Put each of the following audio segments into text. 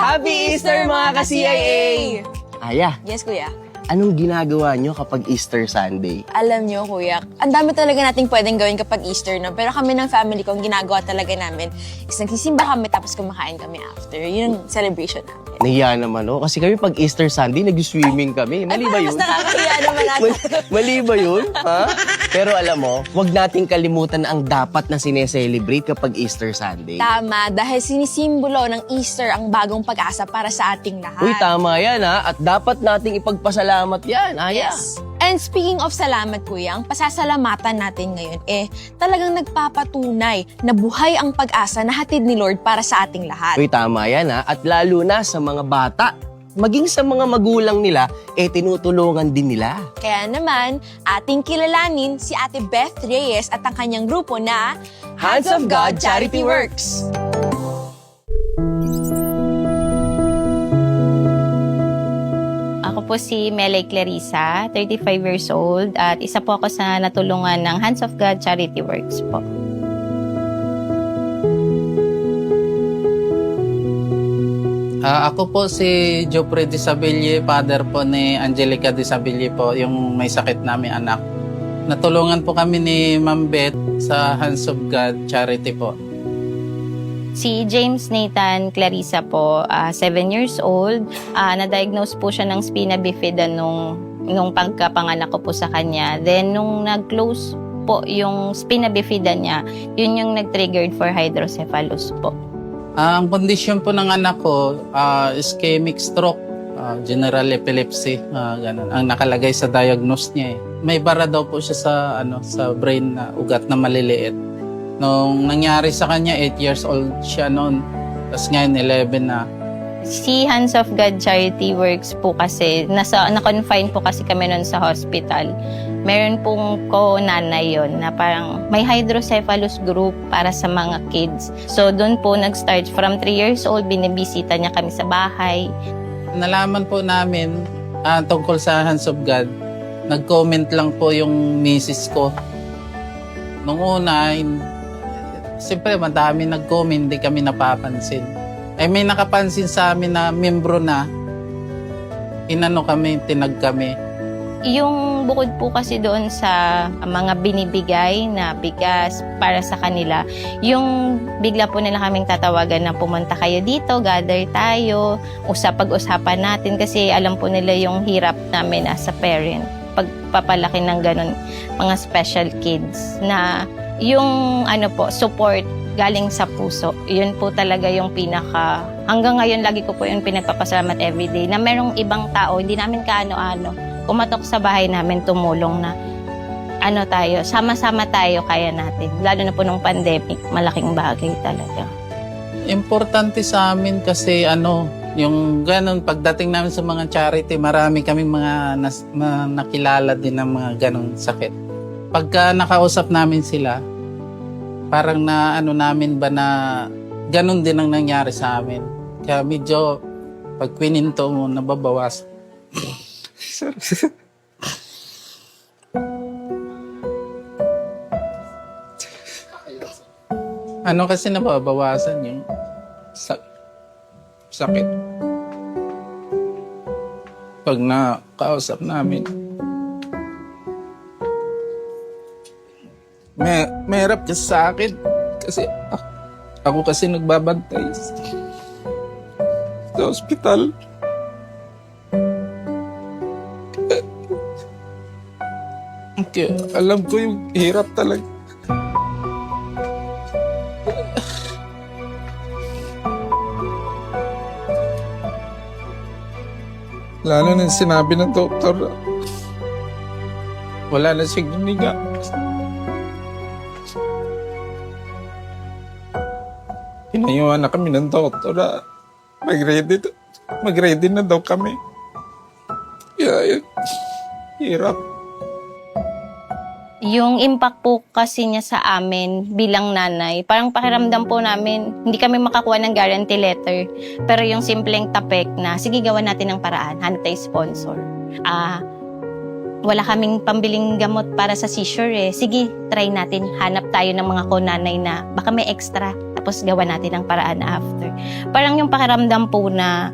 Happy Easter mga ka-CIA! Aya, Yes, kuya. anong ginagawa nyo kapag Easter Sunday? Alam nyo, kuya, ang dami talaga nating pwedeng gawin kapag Easter, no? Pero kami ng family ko, ang ginagawa talaga namin is nagsisimba kami tapos kumakain kami after. Yun ang celebration namin. Nahiya naman, oh. Kasi kami pag Easter Sunday, nag-swimming kami. Mali ba Ay, yun? mas nakakahiya naman natin. Mali ba yun? Ha? Pero alam mo, huwag nating kalimutan ang dapat na sineselebrate kapag Easter Sunday. Tama, dahil sinisimbolo ng Easter ang bagong pag-asa para sa ating lahat. Uy, tama yan, ha? At dapat nating ipagpasalamat yan, Aya. Yes. And speaking of salamat, kuya, ang pasasalamatan natin ngayon talagang nagpapatunay na buhay ang pag-asa na hatid ni Lord para sa ating lahat. Uy, tama yan, ha? At lalo na sa mga bata, maging sa mga magulang nila, tinutulungan din nila. Kaya naman, ating kilalanin si Ate Beth Reyes at ang kanyang grupo na Hands of God Charity Works. Ako po si Melay Clarissa, 35 years old, at isa po ako sa natulungan ng Hands of God Charity Works po. Ako po si Jopre Disabilie, father po ni Angelica Disabilie po, yung may sakit namin anak. Natulungan po kami ni Ma'am Beth sa Hands of God Charity po. Si James Nathan Clarissa po, 7 years old. Na-diagnose po siya ng spina bifida nung pagkapanganak ko po sa kanya. Then, nung nag-close po yung spina bifida niya, yun yung nag-triggered for hydrocephalus po. Ang kondisyon po ng anak ko, ischemic stroke, general epilepsy, ganun. Ang nakalagay sa diagnose niya. May bara daw po siya sa brain na ugat na maliliit. Nung nangyari sa kanya, 8 years old siya noon. Tapos ngayon, 11 na. Si Hands of God Charity Works po kasi, na-confine po kasi kami noon sa hospital. Meron pong ko-nanay yun na parang may hydrocephalus group para sa mga kids. So doon po nag-start from 3 years old, binibisita niya kami sa bahay. Nalaman po namin tungkol sa Hands of God, nag-comment lang po yung misis ko. Nung una, siyempre madami nag-comment, hindi kami napapansin. May nakapansin sa amin na membro na, tinag kami. Yung bukod po kasi doon sa mga binibigay na bigas para sa kanila, yung bigla po nila kaming tatawagan na pumunta kayo dito, gather tayo, pag-usapan natin kasi alam po nila yung hirap namin as a parent. Pagpapalaki ng ganun, mga special kids na yung support galing sa puso. Yun po talaga yung hanggang ngayon lagi ko po yung pinagpapasalamat everyday na merong ibang tao, hindi namin kaano-ano, kumatok sa bahay namin, tumulong na sama-sama tayo, kaya natin. Lalo na po nung pandemic, malaking bagay talaga. Importante sa amin kasi yung ganun, pagdating namin sa mga charity, marami kaming mga nakilala din ng mga ganun sakit. Pagka nakausap namin sila, parang namin ba na ganun din ang nangyari sa amin. Kaya medyo pag kwininto mo, nababawas. Kasi nababawasan yung sakit. Pag nakausap namin. May harap kasi sa akin. Kasi ako kasi nagbabantay sa ospital. Kaya alam ko yung hirap talaga. Lalo na sinabi ng doktor, wala na siyang hininga. Pinayuhan na kami ng doktor na mag-ready na daw kami. Kaya hirap. Yung impact po kasi niya sa amin bilang nanay, parang pakiramdam po namin, hindi kami makakuha ng guarantee letter. Pero yung simpleng tapek na, sige gawan natin ng paraan, hanap tayo sponsor. Wala kaming pambiling gamot para sa seizure eh. Sige, try natin, hanap tayo ng mga konanay na baka may extra at tapos gawa natin ang paraan after. Parang yung pakiramdam po na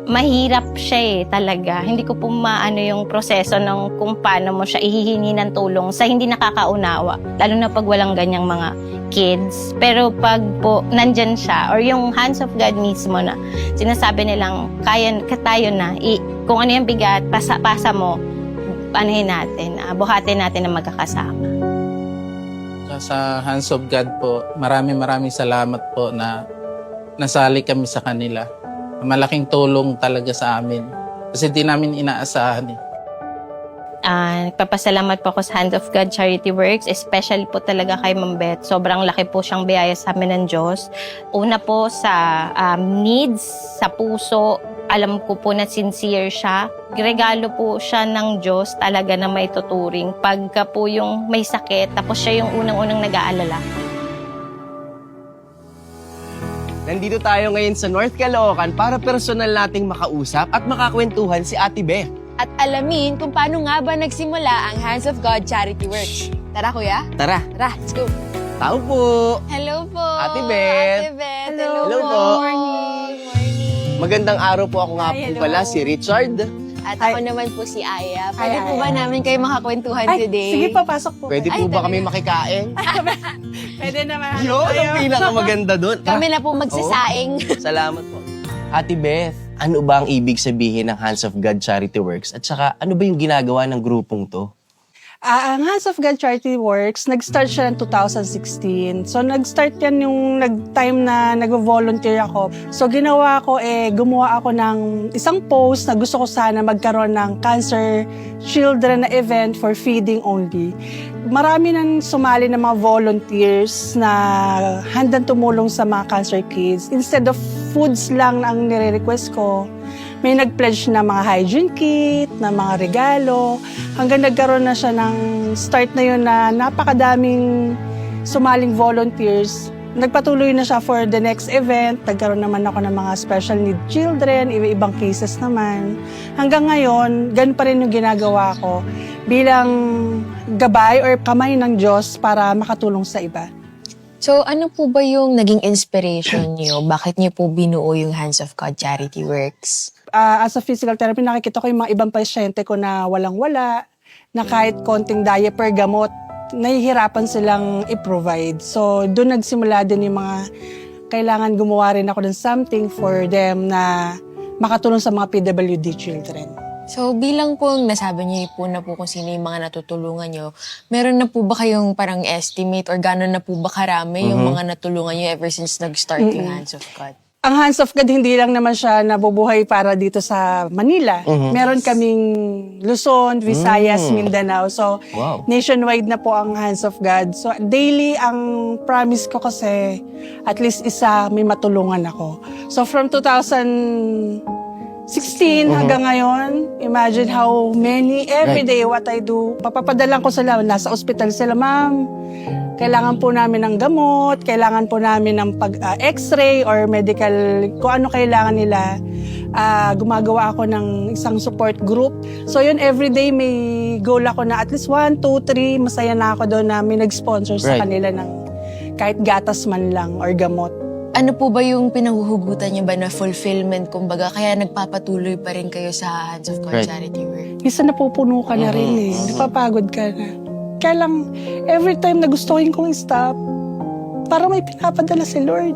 mahirap siya talaga. Hindi ko po maano yung proseso ng kung paano mo siya ihihingi ng tulong sa hindi nakakaunawa. Lalo na pag walang ganyang mga kids. Pero pag po nandyan siya, or yung hands of God mismo na sinasabi nilang kaya tayo na, kung ano yung bigat, pasa mo, anuhin natin, buhatin natin na magkakasama. Sa Hands of God po, maraming salamat po na nasali kami sa kanila. Malaking tulong talaga sa amin. Kasi di namin inaasahan eh. Nagpapasalamat po ako sa Hand of God Charity Works, especially po talaga kay Ma'am Beth. Sobrang laki po siyang biyaya sa amin ng Diyos. Una po sa needs, sa puso, alam ko po na sincere siya. Regalo po siya ng Diyos talaga na may tuturing. Pagka po yung may sakit, tapos siya yung unang-unang nag-aalala. Nandito tayo ngayon sa North Caloocan para personal nating makausap at makakwentuhan si Ate Beth. At alamin kung paano nga ba nagsimula ang Hands of God Charity Works. Tara, kuya. Tara, Tara, let's go. tao po! Hello po. Ate Beth. Ate Beth. Hello po. Morning. Magandang araw po, ako nga po Hello. pala, si Richard. At ako naman po si Aya. Pwede po ba namin kayo makakwentuhan today? Sige po, pasok po. Pwede po Ay, ba talaga? kami makikain? Pwede naman. Yun, ang pinakamaganda doon. Kami na po magsasaing. Salamat po. Ate Beth, ano ba ang ibig sabihin ng Hands of God Charity Works? At saka, ano ba yung ginagawa ng grupong to? Ang Hands of God Charity Works, nag-start siya ng 2016. So, nag-start yan yung time na nag-volunteer ako. So, ginawa ko, gumawa ako ng isang post na gusto ko sana magkaroon ng cancer children na event for feeding only. Marami nang sumali ng mga volunteers na handang tumulong sa mga cancer kids. Instead of foods lang ang nire-request ko, may nag-pledge na mga hygiene kit, na mga regalo. Hanggang nagkaroon na siya ng start na yun na napakadaming sumaling volunteers. Nagpatuloy na siya for the next event. Nagkaroon naman ako ng mga special need children, iba-ibang cases naman. Hanggang ngayon, ganun pa rin yung ginagawa ko bilang gabay or kamay ng Diyos para makatulong sa iba. So, ano po ba yung naging inspiration niyo? Bakit niyo po binuo yung Hands of God Charity Works? As a physical therapy, nakikita ko yung mga ibang pasyente ko na walang-wala, na kahit konting diaper, gamot, nahihirapan silang i-provide. So, doon nagsimula din yung mga kailangan gumawa rin ako ng something for them na makatulong sa mga PWD children. So, bilang po nasabi niyo po na po kung sino yung mga natutulungan niyo, meron na po ba kayong parang estimate or gano'n na po ba karami yung mga natulungan niyo ever since nag-start yung Hands of God? Ang Hands of God, hindi lang naman siya nabubuhay para dito sa Manila. Meron kaming Luzon, Visayas, Mindanao. So, Wow. nationwide na po ang Hands of God. So, daily, ang promise ko kasi, at least isa, may matulungan ako. So, from 2016 hanggang ngayon, imagine how many, everyday, what I do. Papapadalan ko sila, nasa ospital sila, ma'am. Kailangan po namin ng gamot, kailangan po namin ng x-ray or medical, kung ano kailangan nila. Gumagawa ako ng isang support group. So yun, everyday may goal ako na at least 1, 2, 3, masaya na ako doon na may nag-sponsor sa Right. kanila ng kahit gatas man lang or gamot. Ano po ba yung pinanghuhugutan niyo ba na fulfillment, kumbaga, kaya nagpapatuloy pa rin kayo sa Hands of God Right. Charity Work? Minsan napupuno ka na rin napapagod ka na. Kaya lang, every time na gustuhin kong i-stop, parang may pinapadala si Lord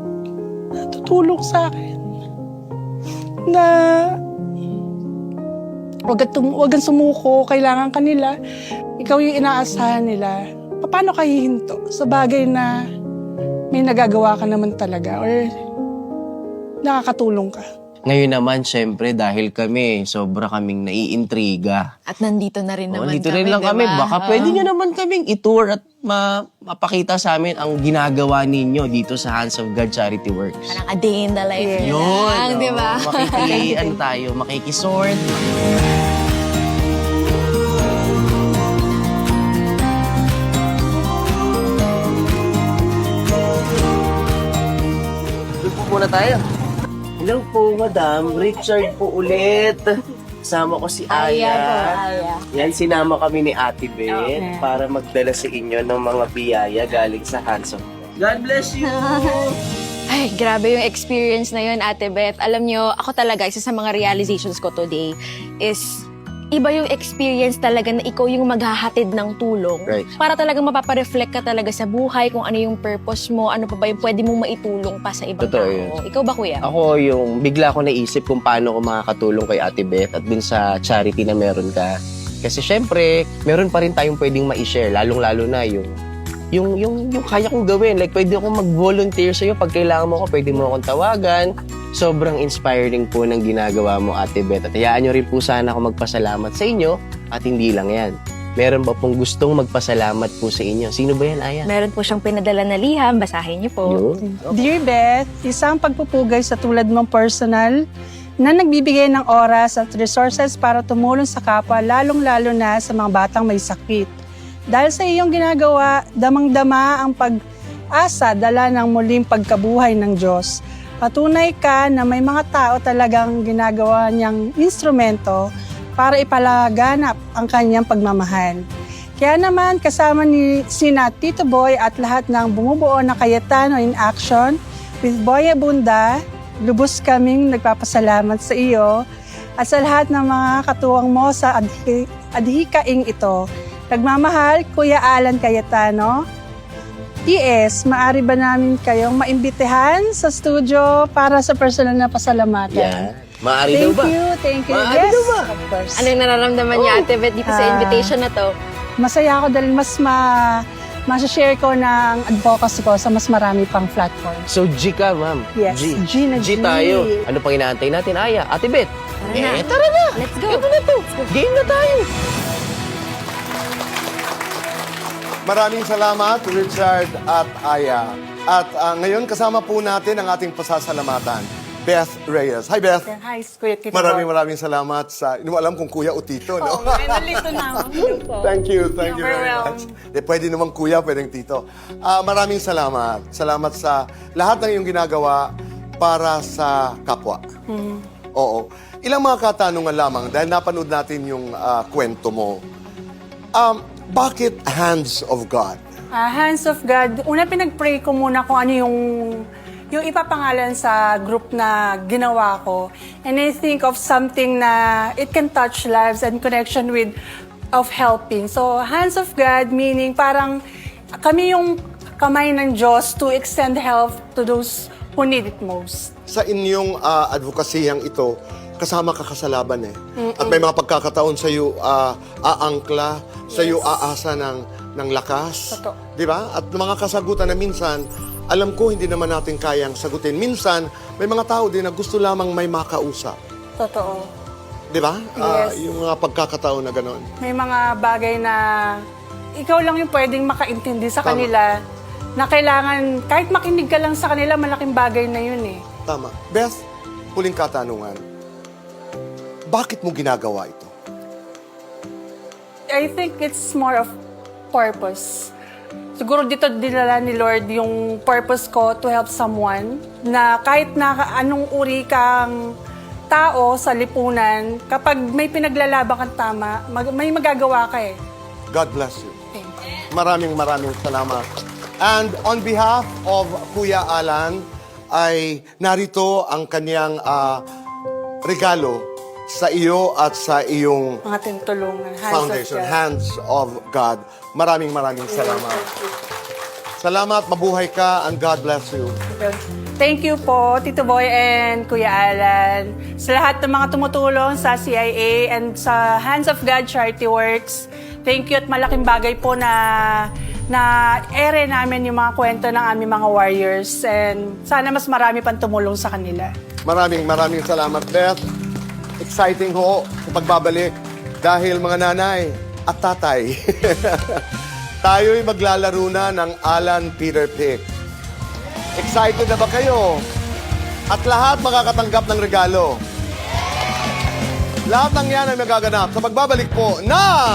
na tutulong sa akin. Na wag kang sumuko, kailangan ka nila. Ikaw yung inaasahan nila. Paano ka hihinto sa bagay na may nagagawa ka naman talaga or nakakatulong ka? Ngayon naman, syempre, dahil kami, sobra kaming naiintriga. At nandito na rin naman Dito kami, rin lang kami. diba? Baka pwede nyo naman kaming i-tour at mapakita sa amin ang ginagawa ninyo dito sa Hands of God Charity Works. Parang a day in the life Yes. lang, di ba? Makikisort. Doon po muna tayo. Hello po, Madam. Richard po ulit. Kasama ko si Aya. Aya. Yan, sinama kami ni Ate Beth para magdala sa inyo ng mga biyaya galing sa Hands of God. God bless you! Ay, grabe yung experience na yun, Ate Beth. Alam nyo, ako talaga, isa sa mga realizations ko today is iba yung experience talaga na ikaw yung maghahatid ng tulong. Right. Para talagang mapapareflect ka talaga sa buhay, kung ano yung purpose mo, ano pa ba yung pwede mong maitulong pa sa ibang Totoo tao. yun. Ikaw ba, Kuya? Ako yung bigla ko naisip kung paano ko makakatulong kay Ate Beth at dun sa charity na meron ka. Kasi syempre, meron pa rin tayong pwedeng ma-share, lalong-lalo na yung kaya kong gawin. Like, pwede akong mag-volunteer sa'yo. Pag kailangan mo ako, pwede mo akong tawagan. Sobrang inspiring po ng ginagawa mo, Ate Beth. At hayaan nyo rin po sana ako magpasalamat sa inyo. At hindi lang yan. Meron ba pong gustong magpasalamat po sa inyo? Sino ba yan, Aya? Meron po siyang pinadala na liham. Basahin niyo po. Yun. Dear Beth, isang pagpupugay sa tulad mong personal na nagbibigay ng oras at resources para tumulong sa kapwa, lalong-lalo na sa mga batang may sakit. Dahil sa iyong ginagawa, damang-dama ang pag-asa dala ng muling pagkabuhay ng Diyos. Patunay ka na may mga tao talagang ginagawa niyang instrumento para ipalaganap ang kanyang pagmamahal. Kaya naman, kasama ni sina Tito Boy at lahat ng bumubuo na Cayetano in Action, with Boy Abunda, lubos kaming nagpapasalamat sa iyo at sa lahat ng mga katuwang mo sa adhikaing ito. Nagmamahal, Kuya Alan Cayetano. P.S. Maaari ba namin kayong maimbitahan sa studio para sa personal na pasalamatan? Yan. Maaari daw ba? Thank you. Maaari Yes, daw ba? of course. Anong nararamdaman niya, Ate Beth, dito sa invitation na to? Masaya ako dahil mas share ko ng advocacy ko sa mas marami pang platform. So, G ka, ma'am. Yes, G na G G. tayo. Ano pang inaantay natin, Aya? Ate Beth? na. Tara na! Let's go. Ito na to. Game na tayo. Maraming salamat, Richard at Aya. At ngayon, kasama po natin ang ating pasasalamatan, Beth Reyes. Hi, Beth. Hi, Kuya Tito. Maraming salamat sa... Hindi mo alam kung kuya o tito, no? Nalito na ako. Thank you very Overwhelmed. much. Pwede naman kuya, pwedeng tito. Maraming salamat. Salamat sa lahat ng iyong ginagawa para sa kapwa. Oo. Ilang mga katanungan lamang dahil napanood natin yung kwento mo. Bakit Hands of God? Hands of God, una pinag-pray ko muna kung ano yung ipapangalan sa group na ginawa ko. And I think of something na it can touch lives and connection with of helping. So, Hands of God meaning parang kami yung kamay ng Diyos to extend help to those who need it most. Sa inyong advokasiyang ito, kasama ka kasalaban eh. At may mga pagkakataon sa iyo aangkla, sa iyo aasa ng lakas. Totoo. Di ba? At mga kasagutan na minsan, alam ko hindi naman natin kayang sagutin. Minsan, may mga tao din na gusto lamang may makausap. Totoo. Di ba? Yes. Yung mga pagkakataon na gano'n. May mga bagay na ikaw lang yung pwedeng makaintindi sa Tama. kanila na kailangan, kahit makinig ka lang sa kanila, malaking bagay na yun eh. Tama. Beth, huling katanungan. Bakit mo ginagawa ito? I think it's more of purpose. Siguro dito dinala ni Lord yung purpose ko to help someone na kahit na anong uri kang tao sa lipunan, kapag may pinaglalaban kang tama, may magagawa ka eh. God bless you. Thank you. Maraming salamat. And on behalf of Kuya Alan, ay narito ang kanyang regalo sa iyo at sa iyong Mga tinutulungan. Hands foundation, of God. Hands of God. Maraming salamat. Salamat, mabuhay ka, and God bless you. Thank you po, Tito Boy and Kuya Alan. Sa lahat ng mga tumutulong sa CIA and sa Hands of God Charity Works. Thank you at malaking bagay po na ere namin yung mga kwento ng aming mga warriors. And sana mas marami pang tumulong sa kanila. Maraming salamat, Beth. Exciting ho sa pagbabalik dahil mga nanay at tatay, tayo'y maglalaro na ng Alan Peter Pick. Excited na ba kayo? At lahat makakatanggap ng regalo. Lahat ng yan ay magaganap sa pagbabalik po ng